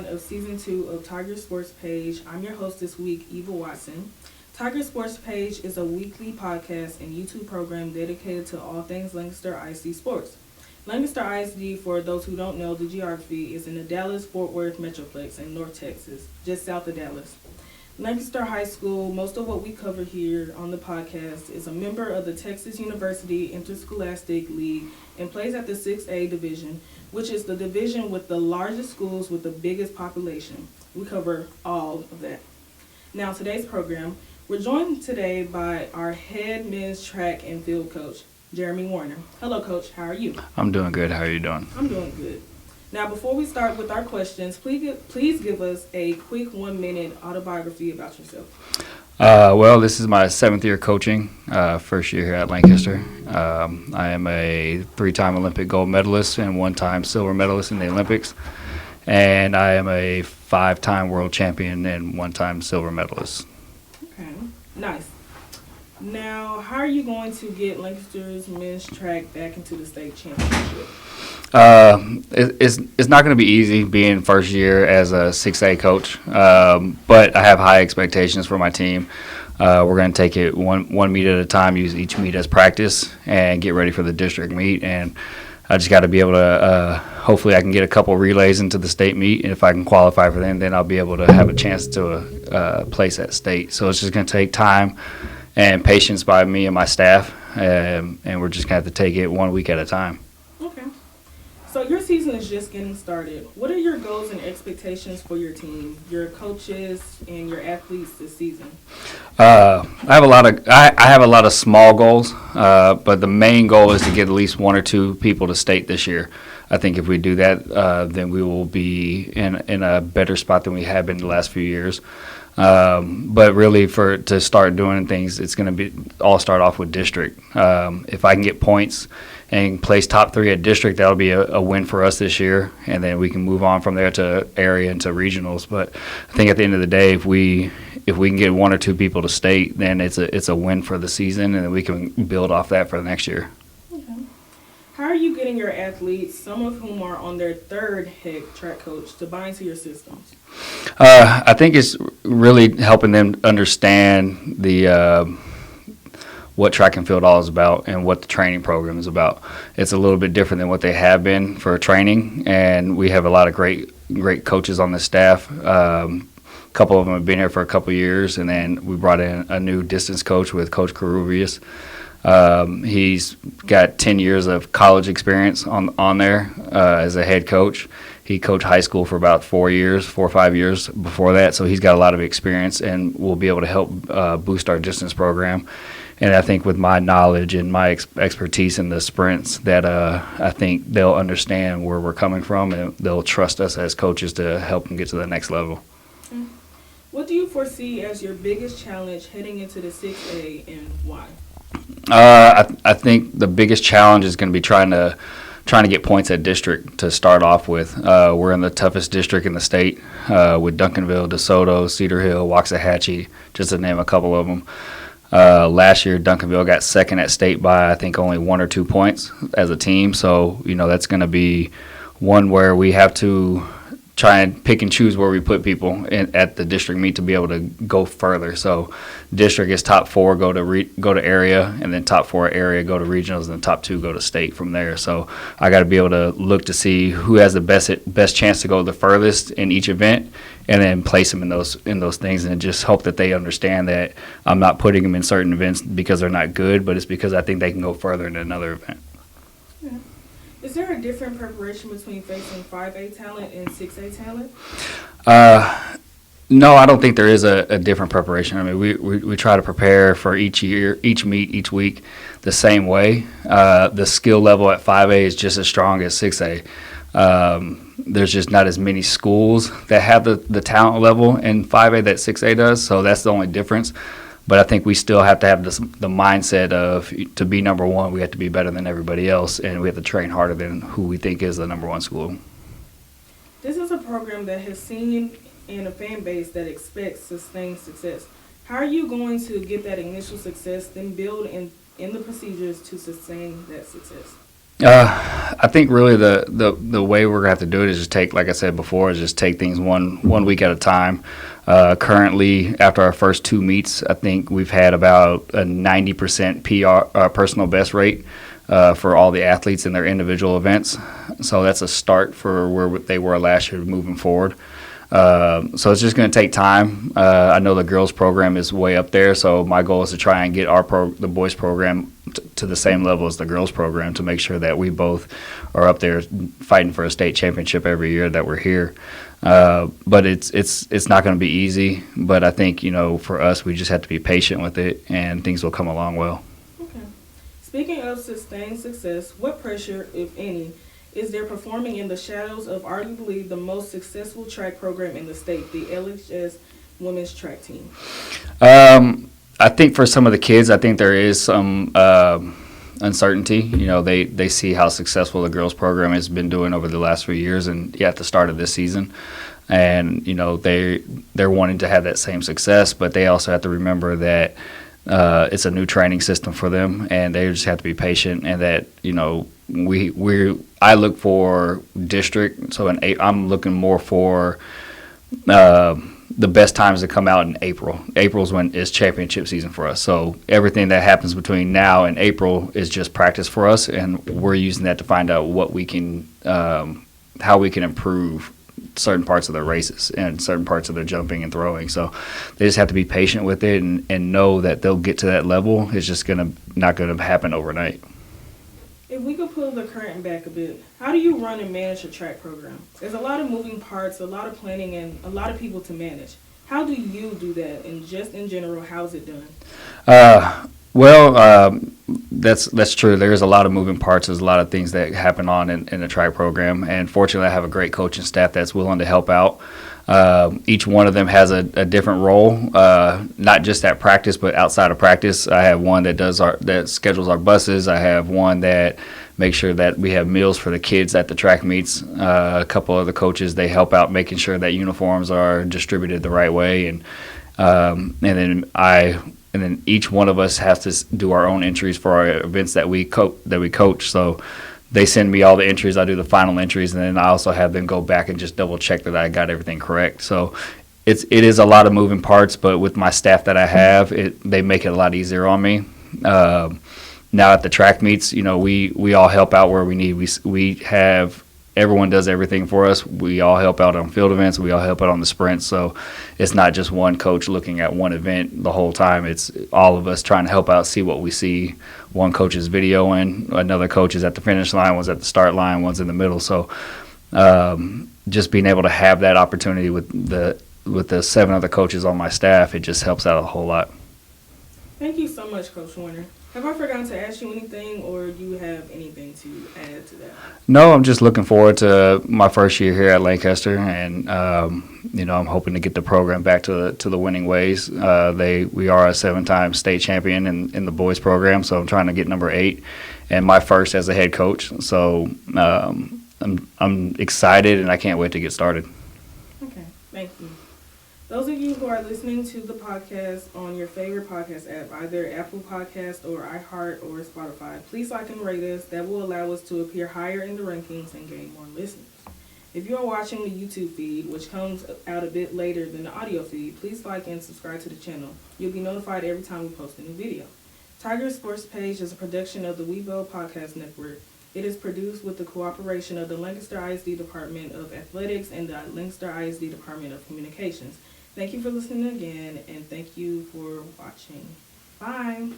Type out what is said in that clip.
1 of Season 2 of Tiger Sports Page. I'm your host this week, Eva Watson. Tiger Sports Page is a weekly podcast and YouTube program dedicated to all things Lancaster ISD sports. Lancaster ISD, for those who don't know the geography, is in the Dallas-Fort Worth Metroplex in North Texas, just south of Dallas. Lancaster High School, most of what we cover here on the podcast, is a member of the Texas University Interscholastic League and plays at the 6A division, which is the division with the largest schools with the biggest population. We cover all of that. Now, today's program, we're joined today by our head men's track and field coach, Jeremy Wariner. Hello, Coach. How are you? I'm doing good. How are you doing? I'm doing good. Now, before we start with our questions, please give us a quick 1-minute autobiography about yourself. Well, this is my 7th year coaching, first year here at Lancaster. I am a 3-time Olympic gold medalist and 1-time silver medalist in the Olympics. And I am a 5-time world champion and 1-time silver medalist. Okay, nice. Now, how are you going to get Lancaster's men's track back into the state championship? It's not going to be easy being first year as a 6A coach, but I have high expectations for my team. We're going to take it one meet at a time, use each meet as practice, and get ready for the district meet. And I just got to be able to, hopefully I can get a couple relays into the state meet, and if I can qualify for them, then I'll be able to have a chance to place at state. So it's just going to take time and patience by me and my staff, and we're just going to have to take it 1 week at a time. Okay. So your season is just getting started. What are your goals and expectations for your team, your coaches, and your athletes this season? I have a lot of small goals, but the main goal is to get at least 1 or 2 people to state this year. I think if we do that, then we will be in a better spot than we have been the last few years. But really, to start doing things, it's going to all start off with district. If I can get points and place top 3 at district, that'll be a win for us this year, and then we can move on from there to area and to regionals. But I think at the end of the day, if we can get 1 or 2 people to state, then it's a win for the season, and then we can build off that for the next year. Okay. How are you getting your athletes, some of whom are on their 3rd head track coach, to buy into your systems? I think it's really helping them understand what track and field all is about and what the training program is about. It's a little bit different than what they have been for training, and we have a lot of great coaches on the staff. A couple of them have been here for a couple of years, and then we brought in a new distance coach with Coach Carubius. He's got 10 years of college experience on there as a head coach. He coached high school for about 4 or 5 years before that, so he's got a lot of experience and will be able to help boost our distance program. And I think with my knowledge and my expertise in the sprints that I think they'll understand where we're coming from, and they'll trust us as coaches to help them get to the next level. What do you foresee as your biggest challenge heading into the 6A, and why? I think the biggest challenge is going to be trying to get points at district to start off with. We're in the toughest district in the state with Duncanville, DeSoto, Cedar Hill, Waxahachie, just to name a couple of them. Last year, Duncanville got 2nd at state by, I think, only 1 or 2 points as a team. So, that's going to be one where we have to try and pick and choose where we put people at the district meet to be able to go further. So district is top 4 go to area, and then top 4 area go to regionals, and then top 2 go to state from there. So I got to be able to look to see who has the best chance to go the furthest in each event, and then place them in those things, and just hope that they understand that I'm not putting them in certain events because they're not good, but it's because I think they can go further in another event. Yeah. Is there a different preparation between facing 5A talent and 6A talent? No, I don't think there is a different preparation. I mean, we try to prepare for each meet, each week the same way. The skill level at 5A is just as strong as 6A. There's just not as many schools that have the talent level in 5A that 6A does, so that's the only difference. But I think we still have to have the mindset of, to be number 1, we have to be better than everybody else, and we have to train harder than who we think is the number 1 school. This is a program that has seen and a fan base that expects sustained success. How are you going to get that initial success, then build in the procedures to sustain that success? I think really the way we're gonna have to do it is just take, like I said before, is just take things one week at a time. Currently, after our first two meets, I think we've had about a 90% PR personal best rate for all the athletes in their individual events. So that's a start for where they were last year moving forward. So it's just going to take time. I know the girls program is way up there, so my goal is to try and get the boys program to the same level as the girls program to make sure that we both are up there fighting for a state championship every year that we're here. But it's not going to be easy. But I think for us, we just have to be patient with it, and things will come along well. Okay. Speaking of sustained success, what pressure, if any, is there performing in the shadows of arguably the most successful track program in the state, the LHS women's track team? I think for some of the kids, I think there is some uncertainty. They see how successful the girls program has been doing over the last few years, and at the start of this season, and they're wanting to have that same success, but they also have to remember that it's a new training system for them, and they just have to be patient, and that I look for district, so I'm looking more for the best times to come out in April. April's when is championship season for us. So everything that happens between now and April is just practice for us, and we're using that to find out what we can, how we can improve certain parts of their races and certain parts of their jumping and throwing. So they just have to be patient with it and know that they'll get to that level. It's just not gonna happen overnight. If we could pull the curtain back a bit, how do you run and manage a track program? There's a lot of moving parts, a lot of planning, and a lot of people to manage. How do you do that? And just in general, how's it done? That's true. There's a lot of moving parts. There's a lot of things that happen in the track program. And fortunately, I have a great coaching staff that's willing to help out. Each one of them has a different role, not just at practice, but outside of practice. I have one that schedules our buses. I have one that makes sure that we have meals for the kids at the track meets. A couple of the coaches, they help out making sure that uniforms are distributed the right way. And then each one of us has to do our own entries for our events that we coach. So they send me all the entries. I do the final entries, and then I also have them go back and just double check that I got everything correct. So it is a lot of moving parts, but with my staff that I have, they make it a lot easier on me. Now at the track meets, we all help out where we need. We have everyone does everything for us. We all help out on field events. We all help out on the sprints. So it's not just one coach looking at one event the whole time. It's all of us trying to help out, see what we see. One coach is videoing, another coach is at the finish line, one's at the start line, one's in the middle. So just being able to have that opportunity with the 7 other coaches on my staff, it just helps out a whole lot. Thank you so much, Coach Wariner. Have I forgotten to ask you anything, or do you have anything to add to that? No, I'm just looking forward to my first year here at Lancaster, and I'm hoping to get the program back to the winning ways. We are a 7-time state champion in the boys program, so I'm trying to get number 8, and my first as a head coach. So I'm excited, and I can't wait to get started. Okay, thank you. Those of you who are listening to the podcast on your favorite podcast app, either Apple Podcast or iHeart or Spotify, please like and rate us. That will allow us to appear higher in the rankings and gain more listeners. If you are watching the YouTube feed, which comes out a bit later than the audio feed, please like and subscribe to the channel. You'll be notified every time we post a new video. Tiger Sports Page is a production of the Rebound Podcast Network. It is produced with the cooperation of the Lancaster ISD Department of Athletics and the Lancaster ISD Department of Communications. Thank you for listening again, and thank you for watching. Bye.